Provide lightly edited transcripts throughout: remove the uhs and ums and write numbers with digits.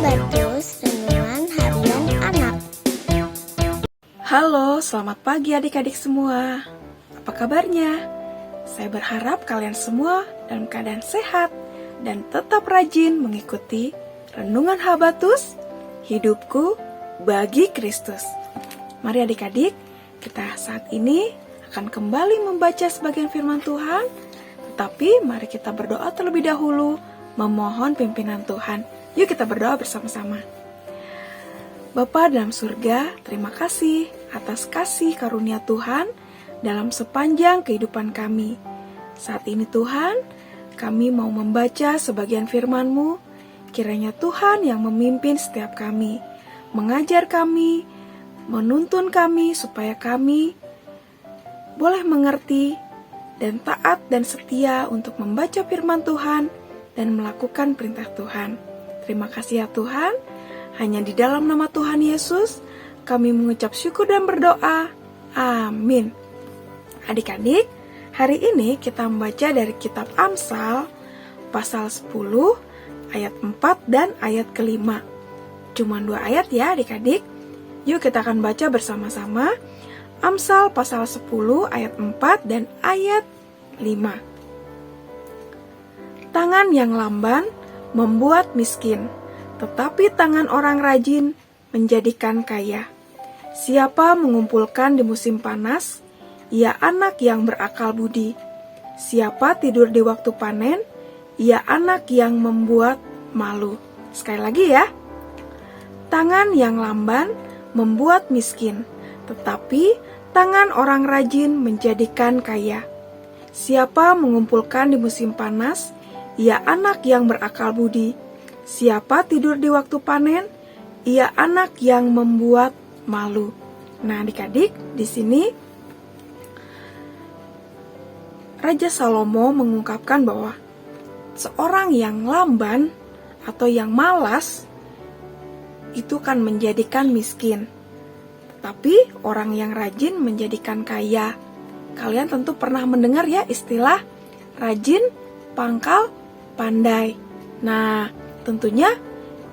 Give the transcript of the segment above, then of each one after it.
Habatus Renungan Harian Anak. Halo, selamat pagi adik-adik semua. Apa kabarnya? Saya berharap kalian semua dalam keadaan sehat dan tetap rajin mengikuti Renungan Habatus Hidupku bagi Kristus. Mari adik-adik, kita saat ini akan kembali membaca sebagian firman Tuhan. Tetapi mari kita berdoa terlebih dahulu, memohon pimpinan Tuhan. Yuk kita berdoa bersama-sama. Bapa dalam surga, terima kasih atas kasih karunia Tuhan dalam sepanjang kehidupan kami. Saat ini Tuhan, kami mau membaca sebagian firman-Mu. Kiranya Tuhan yang memimpin setiap kami, mengajar kami, menuntun kami supaya kami boleh mengerti dan taat dan setia untuk membaca firman Tuhan dan melakukan perintah Tuhan. Terima kasih ya Tuhan. Hanya di dalam nama Tuhan Yesus kami mengucap syukur dan berdoa. Amin. Adik-adik, hari ini kita membaca dari kitab Amsal pasal 10 ayat 4 dan ayat ke-5. Cuma 2 ayat ya adik-adik. Yuk kita akan baca bersama-sama Amsal pasal 10 ayat 4 dan ayat 5. Tangan yang lamban membuat miskin, tetapi tangan orang rajin menjadikan kaya. Siapa mengumpulkan di musim panas, ia anak yang berakal budi. Siapa tidur di waktu panen, ia anak yang membuat malu. Sekali lagi ya. Tangan yang lamban membuat miskin, tetapi tangan orang rajin menjadikan kaya. Siapa mengumpulkan di musim panas, ia anak yang berakal budi. Siapa tidur di waktu panen, ia anak yang membuat malu. Nah, adik-adik, di sini Raja Salomo mengungkapkan bahwa seorang yang lamban atau yang malas itu kan menjadikan miskin. Tapi orang yang rajin menjadikan kaya. Kalian tentu pernah mendengar ya istilah rajin pangkal pandai. Nah, tentunya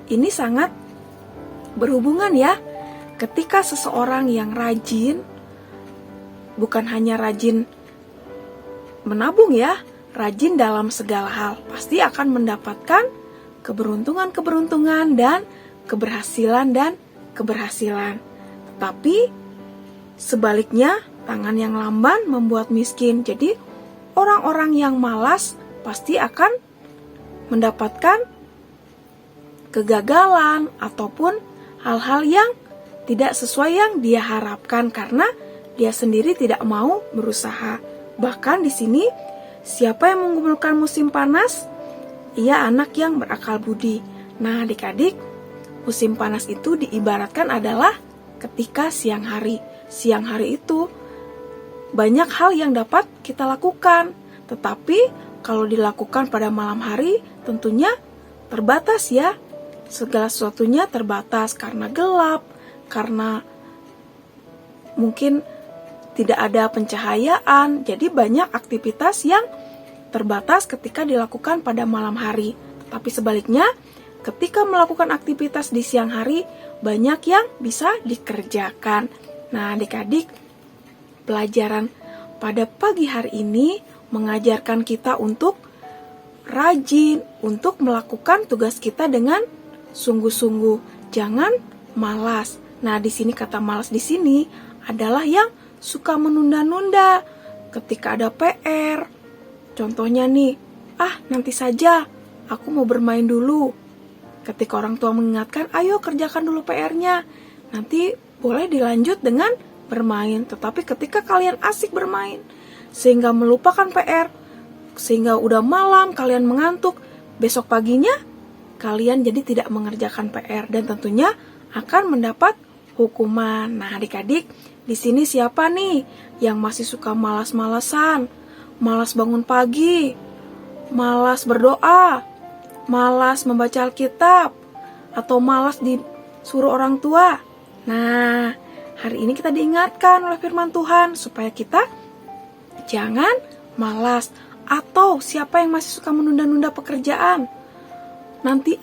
ini sangat berhubungan ya. Ketika seseorang yang rajin, bukan hanya rajin menabung ya, rajin dalam segala hal, pasti akan mendapatkan keberuntungan dan keberhasilan. Tetapi sebaliknya, tangan yang lamban membuat miskin. Jadi orang-orang yang malas pasti akan mendapatkan kegagalan ataupun hal-hal yang tidak sesuai yang dia harapkan karena dia sendiri tidak mau berusaha. Bahkan di sini, siapa yang mengumpulkan musim panas, ia anak yang berakal budi. Nah, adik-adik, musim panas itu diibaratkan adalah ketika siang hari. Siang hari itu banyak hal yang dapat kita lakukan, tetapi kalau dilakukan pada malam hari tentunya terbatas ya. Segala sesuatunya terbatas karena gelap, karena mungkin tidak ada pencahayaan. Jadi banyak aktivitas yang terbatas ketika dilakukan pada malam hari. Tapi sebaliknya, ketika melakukan aktivitas di siang hari, banyak yang bisa dikerjakan. Nah, adik-adik, pelajaran pada pagi hari ini mengajarkan kita untuk rajin, untuk melakukan tugas kita dengan sungguh-sungguh. Jangan malas. Nah, di sini kata malas di sini adalah yang suka menunda-nunda ketika ada PR. Contohnya nih, nanti saja, aku mau bermain dulu. Ketika orang tua mengingatkan, ayo kerjakan dulu PR-nya. Nanti boleh dilanjut dengan bermain. Tetapi ketika kalian asik bermain, sehingga melupakan PR, sehingga udah malam kalian mengantuk, besok paginya kalian jadi tidak mengerjakan PR dan tentunya akan mendapat hukuman. Nah, adik-adik, di sini siapa nih yang masih suka malas-malasan, malas bangun pagi, malas berdoa, malas membaca Alkitab, atau malas disuruh orang tua? Nah, hari ini kita diingatkan oleh firman Tuhan supaya kita jangan malas. Atau siapa yang masih suka menunda-nunda pekerjaan? Nanti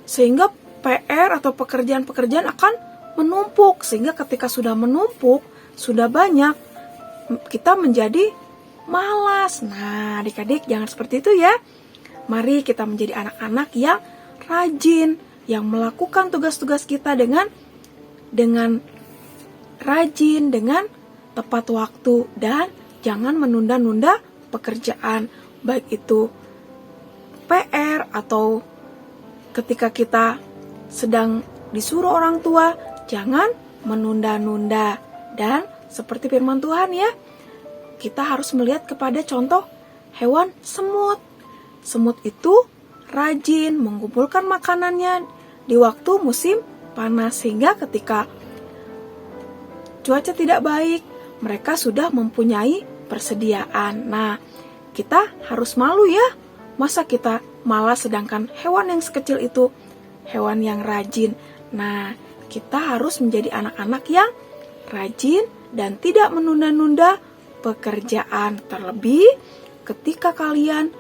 sehingga PR atau pekerjaan-pekerjaan akan menumpuk, sehingga ketika sudah menumpuk, sudah banyak, kita menjadi malas. Nah, adik-adik jangan seperti itu ya. Mari kita menjadi anak-anak yang rajin, yang melakukan tugas-tugas kita dengan rajin, dengan tepat waktu, dan jangan menunda-nunda pekerjaan, baik itu PR atau ketika kita sedang disuruh orang tua, jangan menunda-nunda. Dan seperti firman Tuhan ya, kita harus melihat kepada contoh hewan semut. Semut itu rajin mengumpulkan makanannya di waktu musim panas, sehingga ketika cuaca tidak baik, mereka sudah mempunyai persediaan. Nah, kita harus malu ya, masa kita malas sedangkan hewan yang sekecil itu hewan yang rajin. Nah, kita harus menjadi anak-anak yang rajin dan tidak menunda-nunda pekerjaan. Terlebih ketika kalian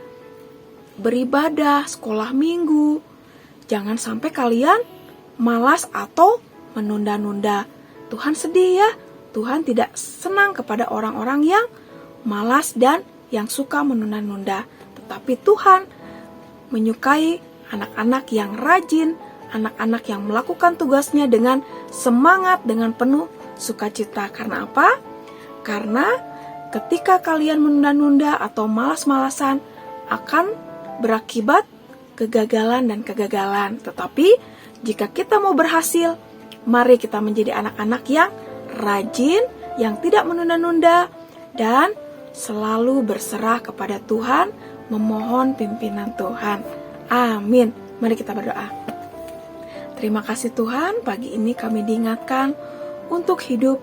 beribadah, sekolah minggu, jangan sampai kalian malas atau menunda-nunda. Tuhan sedih ya, Tuhan tidak senang kepada orang-orang yang malas dan yang suka menunda-nunda. Tetapi Tuhan menyukai anak-anak yang rajin, anak-anak yang melakukan tugasnya dengan semangat, dengan penuh sukacita. Karena apa? Karena ketika kalian menunda-nunda atau malas-malasan akan berakibat kegagalan dan kegagalan. Tetapi jika kita mau berhasil, mari kita menjadi anak-anak yang rajin, yang tidak menunda-nunda, dan selalu berserah kepada Tuhan, memohon pimpinan Tuhan. Amin. Mari kita berdoa. Terima kasih Tuhan, pagi ini kami diingatkan untuk hidup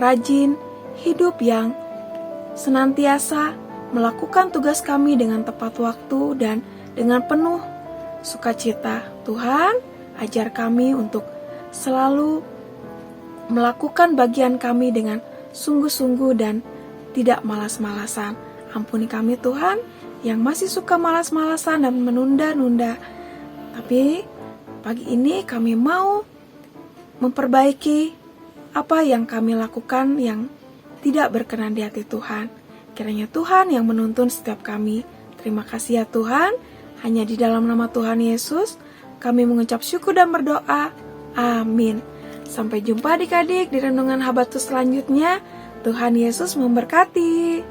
rajin, hidup yang senantiasa melakukan tugas kami dengan tepat waktu dan dengan penuh sukacita. Tuhan, ajar kami untuk selalu melakukan bagian kami dengan sungguh-sungguh dan tidak malas-malasan. Ampuni kami Tuhan, yang masih suka malas-malasan dan menunda-nunda. Tapi pagi ini kami mau memperbaiki apa yang kami lakukan yang tidak berkenan di hati Tuhan. Kiranya Tuhan yang menuntun setiap kami. Terima kasih ya Tuhan. Hanya di dalam nama Tuhan Yesus kami mengucap syukur dan berdoa. Amin. Sampai jumpa adik-adik di renungan Habatus selanjutnya. Tuhan Yesus memberkati.